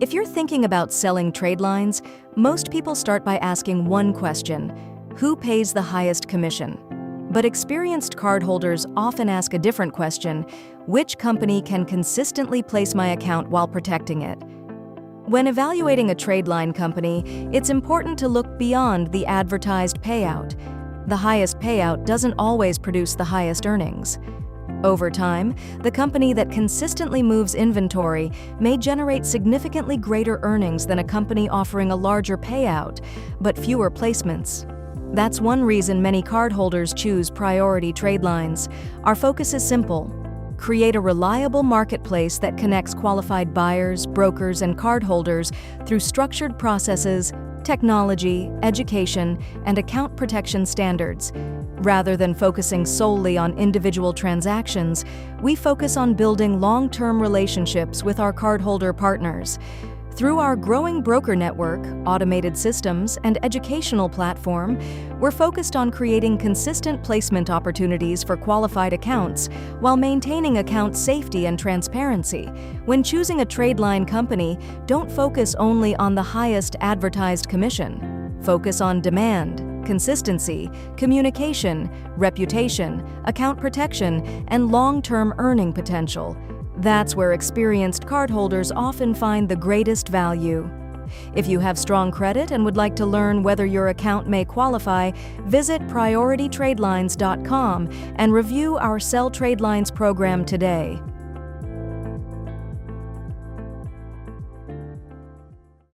If you're thinking about selling Tradelines, most people start by asking one question: who pays the highest commission? But experienced cardholders often ask a different question: which company can consistently place my account while protecting it? When evaluating a Tradeline company, it's important to look beyond the advertised payout. The highest payout doesn't always produce the highest earnings. Over time, the company that consistently moves inventory may generate significantly greater earnings than a company offering a larger payout, but fewer placements. That's one reason many cardholders choose priority Tradelines. Our focus is simple: create a reliable marketplace that connects qualified buyers, brokers, and cardholders through structured processes, technology, education, and account protection standards. Rather than focusing solely on individual transactions, we focus on building long-term relationships with our cardholder partners. Through our growing broker network, automated systems, and educational platform, we're focused on creating consistent placement opportunities for qualified accounts while maintaining account safety and transparency. When choosing a Tradeline company, don't focus only on the highest advertised commission. Focus on demand, consistency, communication, reputation, account protection, and long-term earning potential. That's where experienced cardholders often find the greatest value. If you have strong credit and would like to learn whether your account may qualify, visit PriorityTradelines.com and review our Sell Tradelines program today.